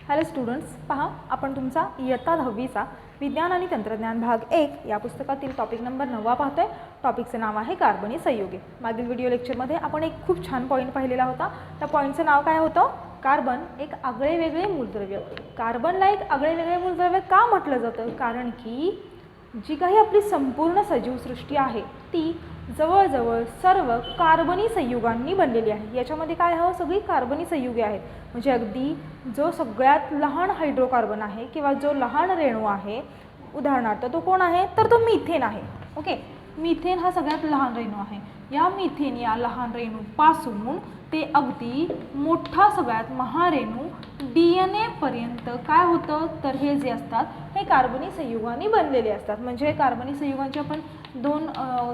Hello students, पहा आपण तुमचा इयत्ता 10वीचा विज्ञान आणि तंत्रज्ञान भाग 1 या पुस्तकातील टॉपिक नंबर 9 पाहतोय। टॉपिकचं नाव आहे कार्बनी संयुगे। मागील व्हिडिओ लेक्चरमध्ये आपण एक खूप छान पॉईंट पाहिलेला होता। त्या पॉईंटचं नाव काय होतं? कार्बन एक आगळेवेगळे मूलद्रव्य। कार्बनला एक आगळेवेगळे मूलद्रव्य का म्हटलं जातं? कारण की जी काही आपली संपूर्ण सजीवसृष्टी आहे ती जवळजवळ सर्व कार्बनी संयुगांनी बनलेली आहे। याच्यामध्ये काय आहे? सगळी कार्बनी संयुगे आहेत। म्हणजे अगदी जो सगळ्यात लहान हायड्रोकार्बन आहे किंवा जो लहान रेणू आहे, उदाहरणार्थ तो कोण आहे? तर तो मिथेन आहे। ओके, मिथेन हा सगळ्यात लहान रेणू आहे। या मिथेन या लहान रेणूपासून ते अगदी मोठा सगळ्यात महारेणू DNA पर्यंत काय होतं? तर हे जे असतात हे कार्बनी संयुगांनी बनलेले असतात। म्हणजे कार्बनी संयुगांचे आपण दोन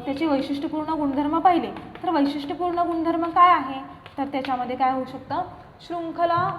त्याचे वैशिष्ट्यपूर्ण गुणधर्म पाहिले। तर वैशिष्ट्यपूर्ण गुणधर्म काय आहे? तर त्याच्यामध्ये काय होऊ शकतं? शृंखला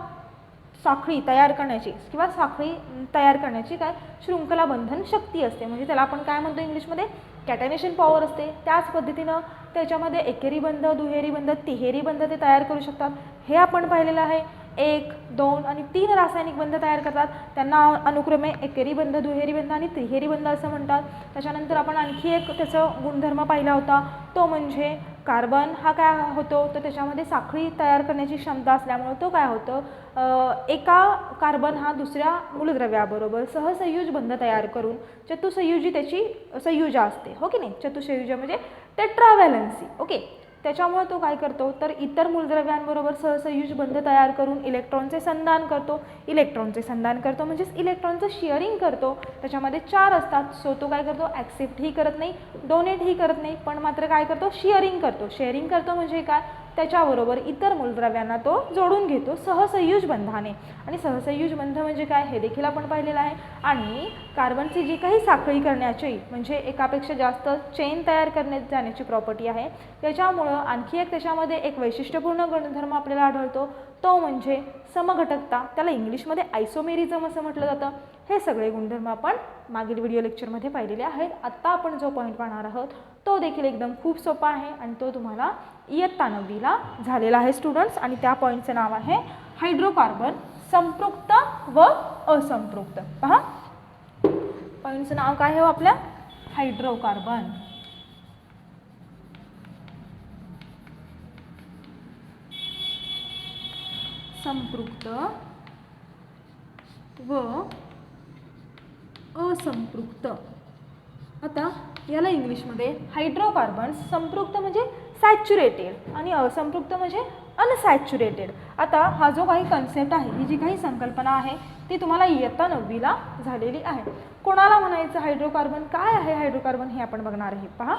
साखळी तयार करण्याची किंवा साखळी तयार करण्याची काय शृंखला बंधन शक्ती असते। म्हणजे त्याला आपण काय म्हणतो इंग्लिशमध्ये? कॅटेनेशन पॉवर असते। त्याच पद्धतीनं त्याच्यामध्ये एकेरी बंध, दुहेरी बंध, तिहेरी बंध ते तयार करू शकतात। हे आपण पाहिलेलं आहे। 1, 2 आणि 3 रासायनिक बंध तयार करतात। त्यांना अनुक्रमे एकेरी बंध, दुहेरी बंध आणि तिहेरी बंध असं म्हणतात। त्याच्यानंतर आपण आणखी एक त्याचा गुणधर्म पाहिला होता, तो म्हणजे कार्बन हा काय होतो? तर त्याच्यामध्ये साखळी तयार करण्याची क्षमता असल्यामुळे तो काय होतं? एका कार्बन हा दुसऱ्या मूलद्रव्याबरोबर सहसंयुज बंध तयार करून चतुसंयुजी त्याची संयुजा असते, हो की नाही? चतुसंयुजा म्हणजे टेट्राव्हॅलन्सी। ओके, त्याच्यामुळे तो काय करतो? तर इतर मूलद्रव्यांबरोबर सहसंयुज बंध तयार करून इलेक्ट्रॉनचे संधान करतो। इलेक्ट्रॉनचे संधान करतो म्हणजेच इलेक्ट्रॉनचं शेअरिंग करतो। त्याच्यामध्ये 4 असतात, सो तो काय करतो? ॲक्सेप्टही करत नाही, डोनेटही करत नाही, पण मात्र काय करतो? शेअरिंग करतो। शेअरिंग करतो म्हणजे काय? त्याच्याबरोबर इतर मूलद्रव्यांना तो जोडून घेतो सहसंयुज बंधाने। आणि सहसंयुज बंध म्हणजे काय हे देखील आपण पाहिलेलं आहे। आणि कार्बनची जी काही साखळी करण्याची म्हणजे एकापेक्षा जास्त चेन तयार करण्यात जाण्याची प्रॉपर्टी आहे, त्याच्यामुळं आणखी एक त्याच्यामध्ये एक वैशिष्ट्यपूर्ण गुणधर्म आपल्याला आढळतो, तो म्हणजे समघटकता। त्याला इंग्लिशमध्ये आयसोमेरिझम असं म्हटलं जातं। हे सगळे गुणधर्म आपण मागील व्हिडिओ लेक्चरमध्ये पाहिलेले आहेत। आत्ता आपण जो पॉईंट पाहणार आहोत तो देखील एकदम खूप सोपा आहे आणि तो तुम्हाला इयत्ता 9वीला झालेला आहे स्टुडंट्स। आणि त्या पॉईंटचं नाव आहे हायड्रोकार्बन संपृक्त व असंपृक्त। पहा, पॉईंटचं नाव काय आहे आपल्या? हायड्रोकार्बन संपृक्त व असंपृक्त। आता याला इंग्लिशमध्ये हायड्रोकार्बन संपृक्त म्हणजे सॅच्युरेटेड आणि असंपृक्त म्हणजे अनसॅच्युरेटेड। आता हा जो काही कन्सेप्ट आहे, ही जी काही संकल्पना आहे ती तुम्हाला इयत्ता 9वीला झालेली आहे। कोणाला म्हणायचं हायड्रोकार्बन? काय आहे हायड्रोकार्बन हे आपण बघणार आहे। पहा,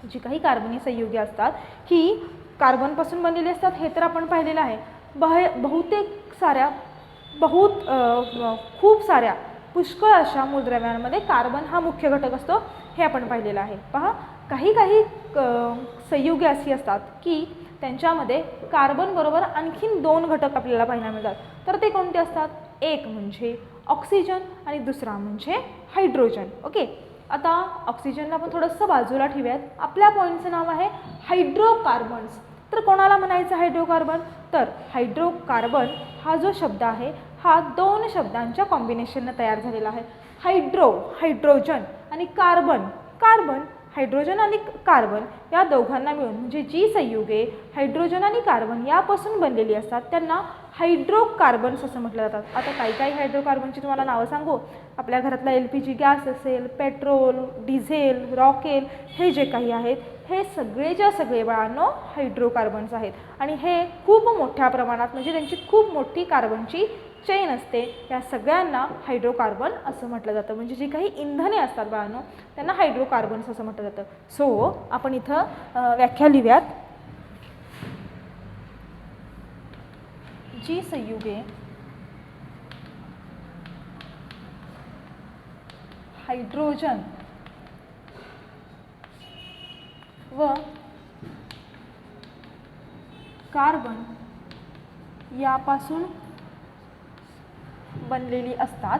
जी काही कार्बनी संयुगे असतात ही कार्बनपासून बनलेली असतात, हे तर आपण पाहिलेलं आहे। खूप साऱ्या पुष्कळ अशा मूलद्रव्यांमध्ये कार्बन हा मुख्य घटक असतो, हे आपण पाहिलेलं आहे। पहा, काही संयुगे अशी असतात की त्यांच्यामध्ये कार्बन बरोबर आणखीन 2 घटक आपल्याला पाहायला मिळतात। तर ते कोणते असतात? एक म्हणजे ऑक्सिजन आणि दुसरा म्हणजे हायड्रोजन। ओके, आता ऑक्सिजनला आपण थोडंसं बाजूला ठेवूयात। आपल्या पॉईंटचं नाव आहे हायड्रोकार्बन्स। तर कोणाला म्हणायचं हायड्रोकार्बन? तर हायड्रोकार्बन हा जो शब्द आहे हा 2 शब्दांच्या कॉम्बिनेशनने तयार झालेला आहे। हायड्रोजन आणि कार्बन। हायड्रोजन आणि कार्बन या दोघांना मिळून म्हणजे जी संयुगे हायड्रोजन आणि कार्बन यापासून बनलेली असतात त्यांना हायड्रोकार्बन्स असं म्हटलं जातात। आता काही हायड्रोकार्बनची तुम्हाला नावं सांगू। आपल्या घरातला LPG गॅस असेल, पेट्रोल, डिझेल, रॉकेल, हे जे काही आहेत हे सगळेच्या सगळे बाळांनो हायड्रोकार्बन्स आहेत। आणि हे खूप मोठ्या प्रमाणात म्हणजे त्यांची खूप मोठी कार्बनची चेन असते। या सगळ्यांना हायड्रोकार्बन असं म्हटलं जातं। म्हणजे जी काही इंधने असतात बाळांनो त्यांना हायड्रोकार्बन्स असं म्हटलं जातं। सो आपण इथं व्याख्या लिहूयात। जी संयुगे हायड्रोजन व कार्बन यापासून बनलेली असतात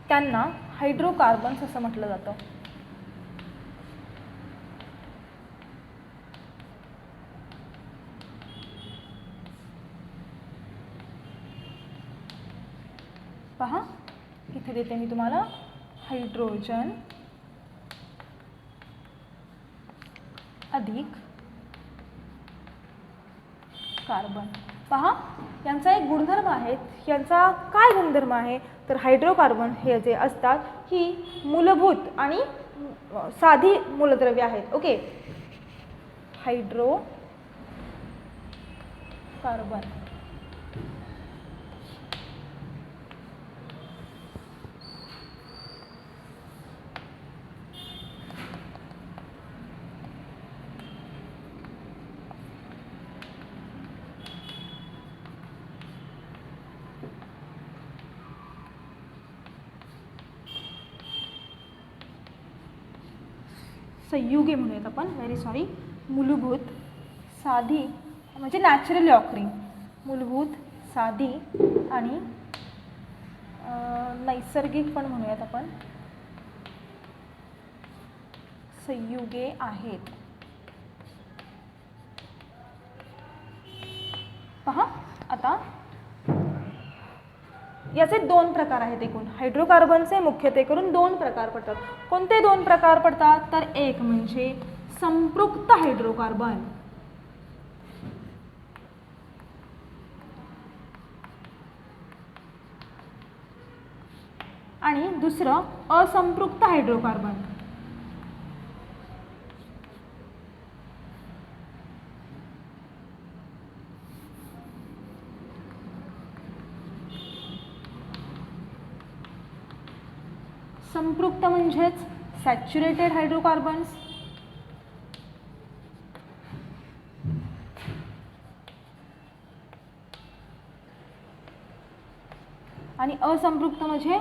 त्यांना हायड्रोकार्बन्स असं म्हटलं जातं। पहा इथे देते मी तुम्हाला हायड्रोजन अधिक कार्बन. पहा यांचा एक गुणधर्म आहे. यांचा काय गुणधर्म आहे तर हायड्रोकार्बन हे जे असतात ही मूलभूत आणि साधी मूलद्रव्ये आहेत. ओके, हायड्रोकार्बन संयुगे म्हणूयात आपण, मूलभूत साधी म्हणजे नॅचरली ऑकरिंग, मूलभूत साधी आणि नैसर्गिक पण म्हणूयात आपण संयुगे आहेत. पहा आता याचे दोन प्रकार आहेत. एकूण हायड्रोकार्बनचे मुख्यत्वे करून दोन प्रकार पडतात. कोणते दोन प्रकार पडतात तर एक म्हणजे संपृक्त हायड्रोकार्बन आणि दुसरं असंपृक्त हायड्रोकार्बन. संपृक्त म्हणजेच सॅच्युरेटेड हायड्रोकार्बन्स आणि असंपृक्त म्हणजे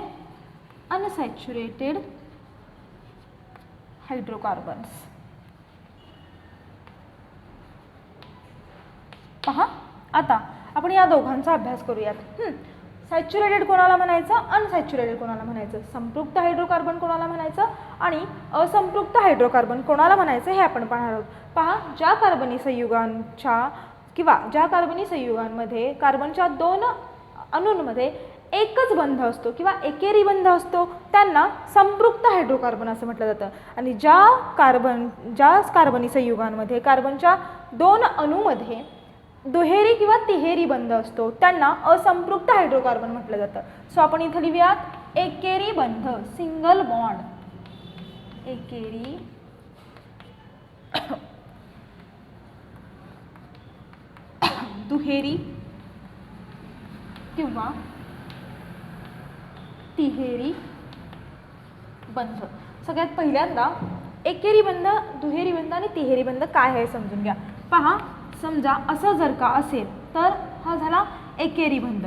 अनसॅच्युरेटेड हायड्रोकार्बन्स. पहा आता आपण या दोघांचा अभ्यास करूयात. सॅच्युरेटेड कोणाला म्हणायचं, अनसॅच्युरेटेड कोणाला म्हणायचं, संपृक्त हायड्रोकार्बन कोणाला म्हणायचं आणि असंपृक्त हायड्रोकार्बन कोणाला म्हणायचं हे आपण पाहणार आहोत. पहा ज्या कार्बनी संयुगांमध्ये कार्बनच्या दोन अणूंमध्ये एकच बंध असतो किंवा एकेरी बंध असतो त्यांना संपृक्त हायड्रोकार्बन असं म्हटलं जातं. आणि ज्या कार्बनी संयुगांमध्ये कार्बनच्या दोन अणूमध्ये दुहेरी किंवा तिहेरी बंध असतो त्यांना असंपृक्त हायड्रोकार्बन म्हटलं जातं. सो आपण इथं लिहूयात एकेरी बंध, सिंगल बॉन्ड, एकेरी दुहेरी किंवा तिहेरी बंध. सगळ्यात पहिल्यांदा एकेरी बंध, दुहेरी बंध आणि तिहेरी बंध काय आहे समजून घ्या. पहा समजा असं जर का असेल तर हा झाला एकेरी बंध,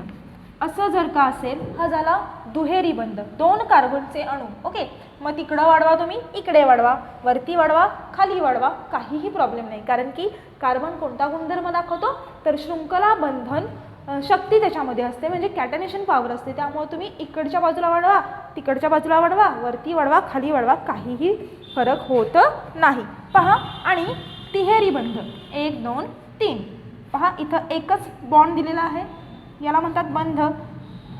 असं जर का असेल हा झाला दुहेरी बंध. दोन कार्बनचे अणू, ओके, मग तिकडं वाढवा तुम्ही, इकडे वाढवा, वरती वाढवा, खाली वाढवा, काहीही प्रॉब्लेम नाही. कारण की कार्बन कोणता गुणधर्म दाखवतो तर शृंखला बंधन शक्ती त्याच्यामध्ये असते, म्हणजे कॅटनेशन पॉवर असते. त्यामुळे तुम्ही इकडच्या बाजूला वाढवा, तिकडच्या बाजूला वाढवा, वरती वाढवा, खाली वाढवा, काहीही फरक होत नाही. पहा आणि तिहेरी बंध 1 2 3. पहा इथं एकच बॉन्ड दिलेला आहे, याला म्हणतात बंध,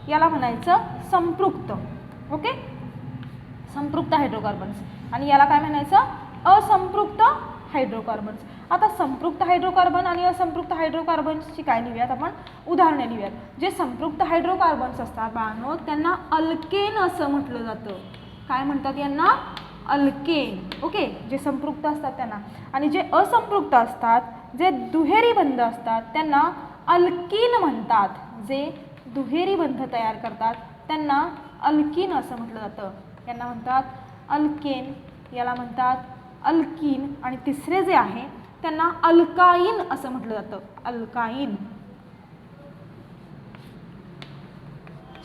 याला म्हणायचं संपृक्त. Okay, संपृक्त hydrocarbons. आणि याला काय म्हणायचं असंपृक्त हायड्रोकार्बन्स. आता संपृक्त हायड्रोकार्बन आणि असंपृक्त हायड्रोकार्बन्सची काय लिहूयात आपण, उदाहरणे लिहूयात. जे संपृक्त हायड्रोकार्बन्स असतात बाळांनो त्यांना अल्केन असं म्हटलं जातं. काय म्हणतात यांना, अल्केन. ओके, जे संपृक्त असतात त्यांना. आणि जे असंपृक्त असतात, जे दुहेरी बंध असतात त्यांना अल्कीन म्हणतात. जे दुहेरी बंध तयार करतात त्यांना अल्कीन असं म्हटलं जातं. यांना म्हणतात अल्केन, याला म्हणतात अल्कीन आणि तिसरे जे आहे त्यांना अल्काईन असं म्हटलं जातं, अल्काईन.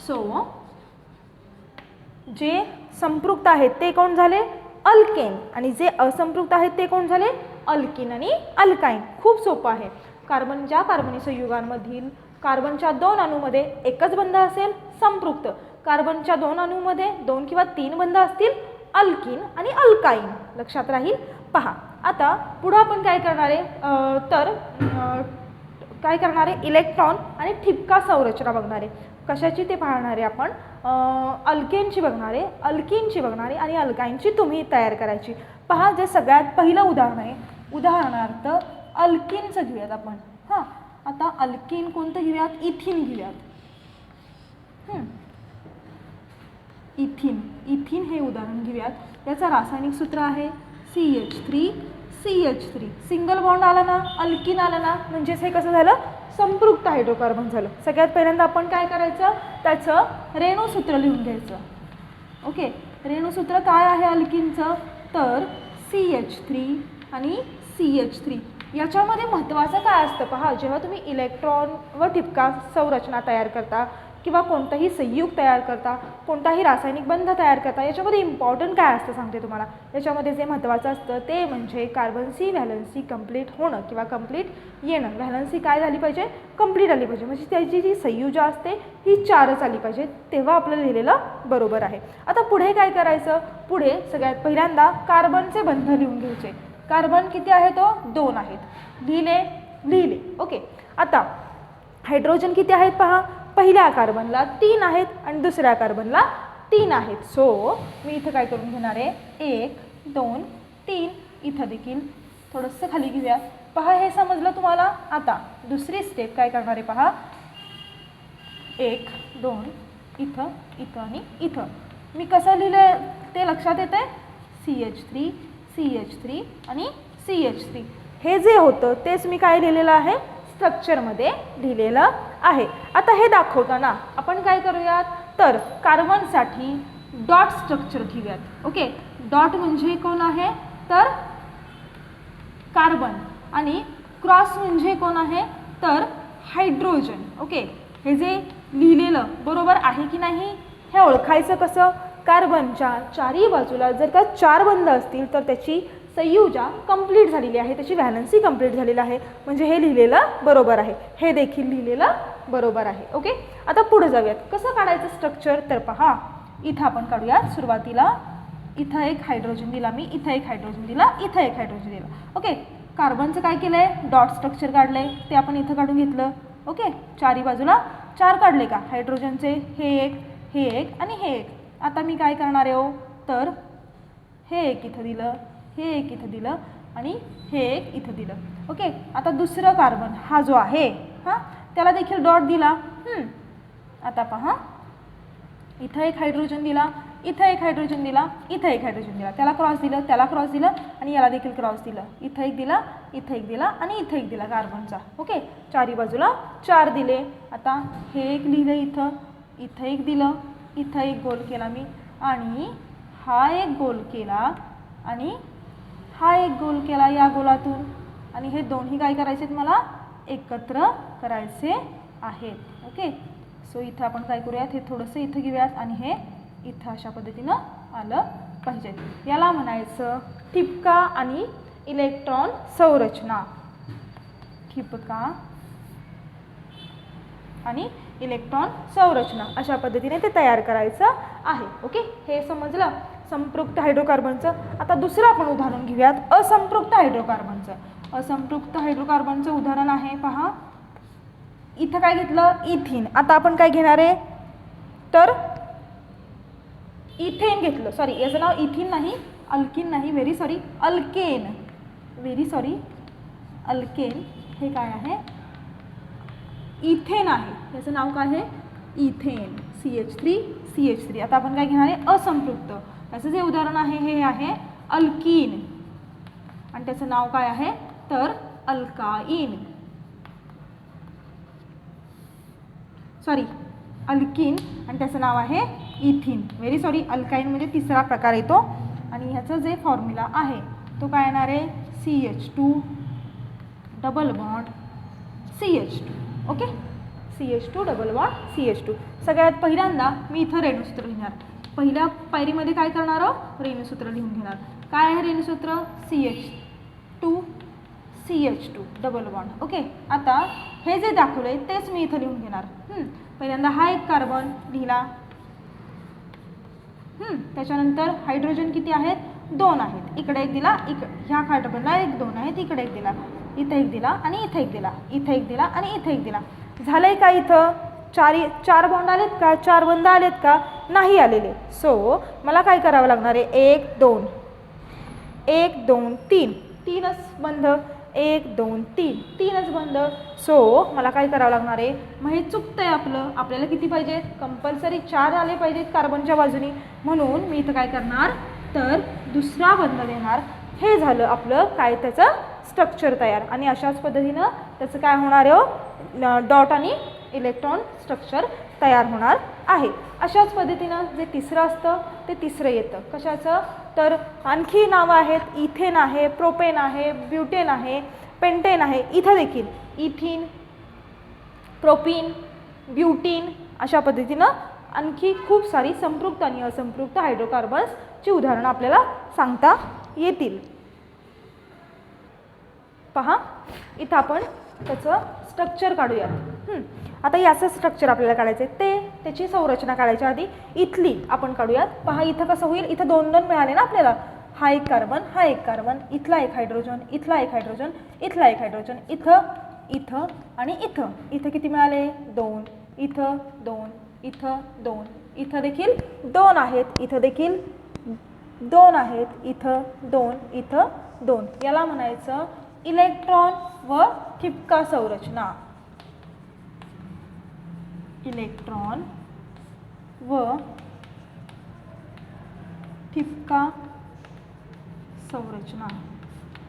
सो जे संपृक्त आहेत ते कोण झाले, अल्केन, आणि जे असंपृक्त आहेत ते कोण झाले, अल्कीन आणि अल्काईन. खूप सोपं आहे. ज्या कार्बनी संयुगांमधील कार्बनच्या दोन अणूमध्ये एकच बंध असेल संपृक्त, कार्बनच्या दोन अणूमध्ये 2 किंवा 3 बंध असतील अल्कीन आणि अल्काईन. लक्षात राहील. पहा आता पुढे आपण काय करणार आहे, इलेक्ट्रॉन आणि ठिपका संरचना बघणार आहे. कशाची ते पाहणार आहे आपण, अल्केनची बघणार आहे, अल्किनची बघणार आहे आणि अल्काईनची तुम्ही तयार करायची. पहा, जे सगळ्यात पहिलं उदाहरण आहे, उदाहरणार्थ अल्किनचं घेऊयात आपण. हां, आता अल्किन कोणतं घेऊयात? इथिन घेऊयात. इथिन, इथिन हे उदाहरण घेऊयात. याचं रासायनिक सूत्र आहे CH3CH3. सिंगल बॉन्ड आला ना, अल्किन आलं ना, म्हणजेच हे कसं झालं? संपृक्त हायड्रोकार्बन झालं. सगळ्यात पहिल्यांदा आपण काय करायचं? त्याचं रेणूसूत्र लिहून घ्यायचं. ओके, रेणूसूत्र काय आहे अल्किनचं? तर CH3 आणि CH3. याच्यामध्ये महत्त्वाचं काय असतं पहा, जेव्हा तुम्ही इलेक्ट्रॉन व ठिपका संरचना तयार करता किंवा कोणताही संयुग तयार करता, कोणताही रासायनिक बंध तयार करता, याच्यामध्ये इम्पॉर्टंट काय असतं सांगते तुम्हाला. याच्यामध्ये जे महत्त्वाचं असतं ते म्हणजे कार्बनची व्हॅलन्सी कंप्लीट होणं किंवा कंप्लीट येणं. व्हॅलन्सी काय झाली पाहिजे? कंप्लीट आली पाहिजे. म्हणजे त्याची जी संयुजा असते ही 4च आली पाहिजे, तेव्हा आपल्याला लिहिलेलं बरोबर आहे. आता पुढे काय करायचं? पुढे सगळ्यात पहिल्यांदा कार्बनचे बंध लिहून घ्यायचे. कार्बन किती आहे? तो 2 आहेत. लिहिले. ओके, आता हायड्रोजन किती आहेत पहा. पहिल्या कार्बनला 3 आहेत आणि दुसऱ्या कार्बनला 3 आहेत. सो मी इथं काय करून घेणार आहे? 1 2 3. इथं देखील थोडंसं खाली घेऊया. पहा, हे समजलं तुम्हाला. आता दुसरी स्टेप काय करणार आहे पहा. 1 2 इथं, इथं आणि इथं. मी कसं लिहिलं ते लक्षात येतं? CH3 CH3 आणि CH3. हे जे होतं तेच मी काय लिहिलेलं आहे? स्ट्रक्चरमध्ये लिहिलेलं आहे. आता हे दाखवताना आपण काय करूयात? तर कार्बनसाठी डॉट स्ट्रक्चर घेऊयात. ओके, डॉट म्हणजे कोण आहे? तर कार्बन. आणि क्रॉस म्हणजे कोण आहे? तर हायड्रोजन. ओके, हे जे लिहिलेलं बरोबर आहे की नाही हे ओळखायचं कसं? कार्बनच्या चारही बाजूला जर का 4 बंध असतील तर त्याची संयुजा कंप्लीट झालेली आहे, त्याची व्हॅलन्सी कंप्लीट झालेली आहे, म्हणजे हे लिहिलेलं बरोबर आहे. हे देखील लिहिलेलं बरोबर आहे. ओके, आता पुढे जाऊयात. कसं काढायचं स्ट्रक्चर? तर पहा, इथं आपण काढूयात. सुरुवातीला इथं एक हायड्रोजन दिला मी, इथं एक हायड्रोजन दिला, इथं एक हायड्रोजन दिला. ओके, कार्बनचं काय केलं आहे? डॉट स्ट्रक्चर काढलं आहे, ते आपण इथं काढून घेतलं. ओके, चारही बाजूला 4 काढले का हायड्रोजनचे? हे एक आणि हे एक. आता मी काय करणार आहे हो? तर हे एक इथं दिलं, हे एक इथं दिलं आणि हे एक इथं दिलं. ओके, आता दुसरं कार्बन हा जो आहे हां, त्याला देखील डॉट दिला. आता पहा, इथं एक हायड्रोजन दिला, इथं एक हायड्रोजन दिला, इथं एक हायड्रोजन दिला, त्याला क्रॉस दिलं, त्याला क्रॉस दिलं आणि याला देखील क्रॉस दिलं. इथं एक दिला, इथं एक दिला आणि इथं एक दिला कार्बनचा. ओके, चारी बाजूला 4 दिले. आता हे एक लिहिलं इथं, इथं एक दिलं, इथं एक गोल केला मी आणि हा एक गोल केला आणि हा एक गोल केला या गोलातून. आणि हे दोन्ही काय करायचे आहेत? मला एकत्र करायचे आहेत. ओके, सो इथं आपण काय करूयात? हे थोडंसं इथं घेऊयात आणि हे इथं अशा पद्धतीनं आलं पाहिजे. याला म्हणायचं ठिपका आणि इलेक्ट्रॉन संरचना. ठिपका आणि इलेक्ट्रॉन संरचना अशा पद्धतीने ते तयार करायचं आहे. ओके, हे समजलं संपृक्त हायड्रोकार्बनचं. आता दुसरं आपण उदाहरण घेऊयात असंपृक्त हायड्रोकार्बनचं. असंपृक्त हायड्रोकार्बनचं उदाहरण आहे पहा, इथं काय घेतलं? इथिन. आता आपण काय घेणार आहे? तर इथेन घेतलं. सॉरी, याचं नाव इथिन नाही, अल्किन नाही, very sorry, alkane. Very sorry, alkane. हे काय आहे? इथेन आहे. याचं नाव काय आहे? इथेन. CH3CH3. आता आपण काय घेणार आहे? असंपृक्त. याचं जे उदाहरण आहे हे आहे अल्कीन आणि त्याचं नाव काय आहे? तर अल्काइन. सॉरी, अल्किन आणि त्याचं नाव आहे इथिन. व्हेरी सॉरी, अल्काइन म्हणजे तिसरा प्रकार येतो आणि ह्याचं जे फॉर्म्युला आहे तो काय येणार आहे? CH2 double bond CH2. Okay, CH2 double bond CH2. सगळ्यात पहिल्यांदा मी इथं रेणूसूत्र लिहिणार. पहिल्या पायरीमध्ये काय करणार आहोत? रेणूसूत्र लिहून घेणार. काय आहे रेणूसूत्र? CH2 double bond. ओके, आता हे जे दाखवलंय तेच मी इथं लिहून घेणार. पहिल्यांदा हा एक कार्बन लिहिला. त्याच्यानंतर हायड्रोजन किती आहेत? 2 आहेत. इकडे एक दिला, ह्या कार्बनला 1 2 आहेत, इकडे एक दिला, इथं एक दिला आणि इथं एक दिला, इथं एक दिला आणि इथं एक दिला. झालंय का इथं? चार बॉन्ड आलेत का, 4 बंध आलेत का, नाही आलेले. सो मला काय करावं लागणार आहे, 1 2 1 2 3 तीनच बंध, 1 2 3 तीनच बंध. सो मला काय करावं लागणार आहे, मग हे चुकतंय आपलं. आपल्याला किती पाहिजेत, कंपल्सरी 4 आले पाहिजेत कार्बनच्या बाजूनी. म्हणून मी इथं काय करणार, तर दुसरा बंध देणार. हे झालं आपलं काय, त्याचं स्ट्रक्चर तयार. आणि अशाच पद्धतीनं त्याचं काय होणार आहे, डॉट आणि इलेक्ट्रॉन स्ट्रक्चर तयार होणार आहे. अशाच पद्धतीनं जे तिसरं असतं ते तिसरं येतं. कशाचं, तर आणखी नावं आहेत, इथेन आहे, प्रोपेन आहे, ब्युटेन आहे, पेंटेन आहे. इथं देखील इथिन, प्रोपीन, ब्युटीन अशा पद्धतीनं आणखी खूप सारी संपृक्त आणि असंपृक्त हायड्रोकार्बन्सची उदाहरणं आपल्याला सांगता येतील. पहा इथं आपण त्याचं स्ट्रक्चर काढूयात. आता याचं स्ट्रक्चर आपल्याला काढायचं आहे, त्याची संरचना काढायच्या आधी इथली आपण काढूयात. पहा इथं कसं होईल, इथं 2 2 मिळाले ना आपल्याला. हा एक कार्बन, हा एक कार्बन, इथला एक हायड्रोजन, इथला एक हायड्रोजन, इथला एक हायड्रोजन, इथं इथं आणि इथं. इथं किती मिळाले, 2, इथं 2, इथं 2, इथं देखील 2 आहेत, इथं देखील 2 आहेत, इथं 2, इथं 2. याला म्हणायचं इलेक्ट्रॉन व ठिपका संरचना. इलेक्ट्रॉन व ठिपका संरचना.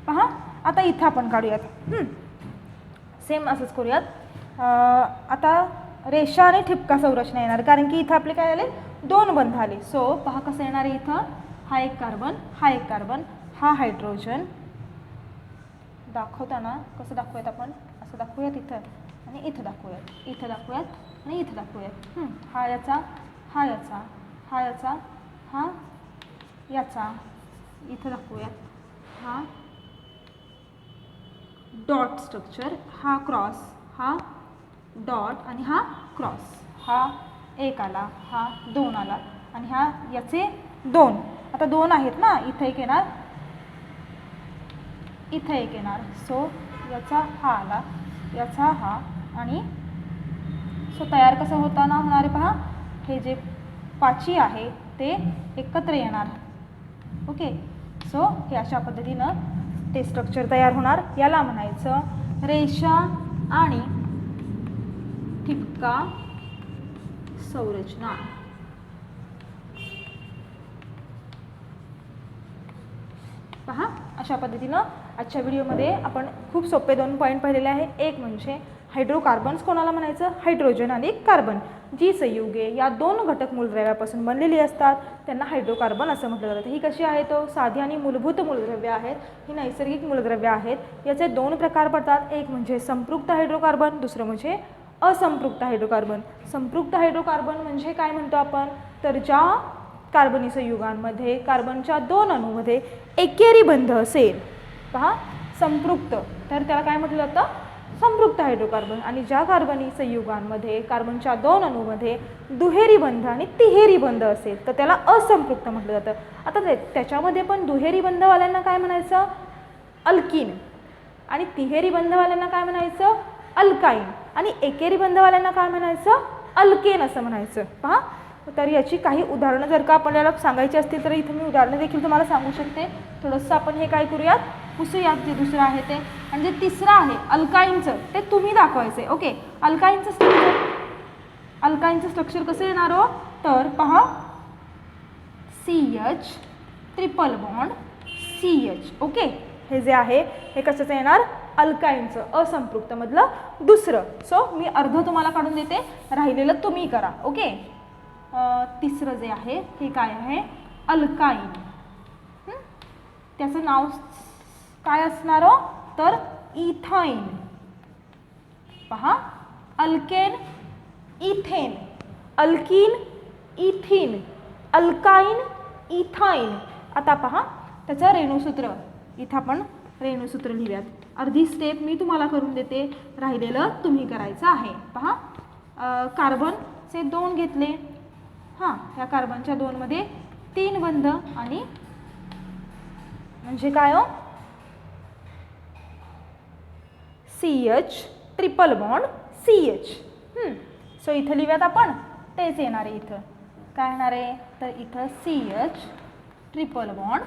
पहा आता इथं आपण काढूयात, सेम असंच करूयात. आता रेषा आणि ठिपका संरचना येणार, कारण की इथं आपले काय आले, 2 बंध आले. सो पहा कसं येणार आहे, इथं हा एक कार्बन, हा एक कार्बन, हा हायड्रोजन. दाखवताना कसं दाखवूयात आपण, असं दाखवूयात इथं आणि इथं दाखवूयात, इथं दाखवूयात आणि इथं दाखवूयात. हा याचा, हा याचा, हा याचा, हा याचा, इथं दाखवूयात. हा डॉट स्ट्रक्चर, हा क्रॉस, हा डॉट आणि हा क्रॉस. हा 1 आला, हा 2 आला आणि हा याचे 2. आता 2 आहेत ना, इथं एक येणार, इथं एक येणार. सो याचा हा आला, याचा हा आणि सो तयार कसं होताना होणार आहे पहा, हे जे पाची आहे ते एकत्र येणार. ओके, सो हे अशा पद्धतीनं ते स्ट्रक्चर तयार होणार. याला म्हणायचं रेषा आणि ठिपका संरचना. पहा अशा पद्धतीनं आजच्या व्हिडिओमध्ये आपण खूप सोपे 2 पॉईंट पाहिलेले आहे. एक म्हणजे हायड्रोकार्बन्स कोणाला म्हणायचं, हायड्रोजन आणि कार्बन. जी संयुगे या 2 घटक मूलद्रव्यापासून बनलेली असतात त्यांना हायड्रोकार्बन असं म्हटलं जातं. ही कशी आहे, तो साधी आणि मूलभूत मूलद्रव्य आहेत, ही नैसर्गिक मूलद्रव्य आहेत. याचे 2 प्रकार पडतात, एक म्हणजे संपृक्त हायड्रोकार्बन, दुसरं म्हणजे असंपृक्त हायड्रोकार्बन. संपृक्त हायड्रोकार्बन म्हणजे काय म्हणतो आपण, तर ज्या कार्बनी संयुगांमध्ये कार्बनच्या 2 अणूमध्ये एकेरी बंध असेल. पहा संपृक्त, तर त्याला काय म्हटलं जातं, संपृक्त हायड्रोकार्बन. आणि ज्या कार्बनी संयुगांमध्ये कार्बनच्या 2 अणूमध्ये दुहेरी बंध आणि तिहेरी बंध असेल तर त्याला असंपृक्त म्हटलं जातं. आता त्याच्यामध्ये पण दुहेरी बंधवाल्यांना काय म्हणायचं, अल्कीन. आणि तिहेरी बंधवाल्यांना काय म्हणायचं, अल्काईन. आणि एकेरी बंधवाल्यांना काय म्हणायचं, अल्केन असं म्हणायचं. पहा तर याची काही उदाहरणं जर का आपल्याला सांगायची असतील तर इथं मी उदाहरणं देखील तुम्हाला सांगू शकते. थोडंसं आपण हे काय करूयात, पुसूयात जे दुसरं आहे ते. आणि जे तिसरं आहे अल्काईनचं ते तुम्ही दाखवायचे. ओके, अल्काईनचं स्ट्रक्चर कसं येणार हो, तर पहा CH triple bond CH. Okay, हे जे आहे हे कशाचं येणार, अल्काईनचं, असंपृक्त मधलं दुसरं. सो मी अर्ध तुम्हाला काढून देते, राहिलेलं तुम्ही करा. ओके, तिसरं जे आहे हे काय आहे, अल्काईन. त्याचं नाव काय असणार हो, तर इथाईन. पहा alkane, ethane, alkene, ethene, alkyne, ethyne. आता पहा त्याचं रेणुसूत्र, इथं आपण रेणुसूत्र लिहूयात. अर्धी स्टेप मी तुम्हाला करून देते, राहिलेलं तुम्ही करायचं आहे. पहा कार्बनचे 2 घेतले, हां ह्या कार्बनच्या 2 मध्ये 3 बंध आणि म्हणजे काय हो, CH triple bond CH. So इथं लिहूयात आपण, तेच येणार आहे इथं. काय येणार आहे तर इथं CH ट्रिपल बॉन्ड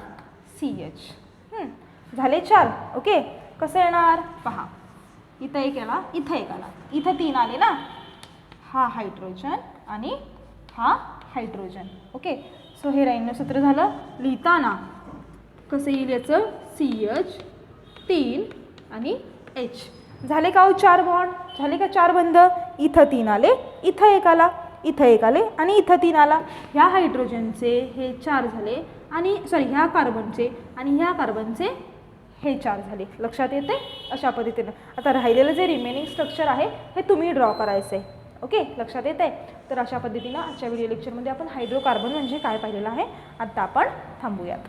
CH. झाले 4. ओके. कसं येणार पहा, इथं एक आला, इथं एक आला, इथं 3 आले ना. हा हायड्रोजन आणि हा हायड्रोजन. ओके. सो हे रैन्य सूत्र झालं. लिहिताना कसं येईल याचं, CH 3 आणि H. झाले का 4 बॉन्ड, झाले का 4 बंध. इथं 3 आले, इथं एक आला, इथं एक आले आणि इथं 3 आला. ह्या हायड्रोजनचे हे 4 झाले आणि सॉरी ह्या कार्बनचे आणि ह्या कार्बनचे हे 4 झाले. लक्षात येते अशा पद्धतीनं. आता राहिलेलं जे रिमेनिंग स्ट्रक्चर आहे हे तुम्ही ड्रॉ करायचं आहे. ओके. लक्षात येते. तर अशा पद्धतीनं आजच्या व्हिडिओ लेक्चरमध्ये आपण हायड्रोकार्बन म्हणजे काय पाहिलेलं आहे. आता आपण थांबूयात.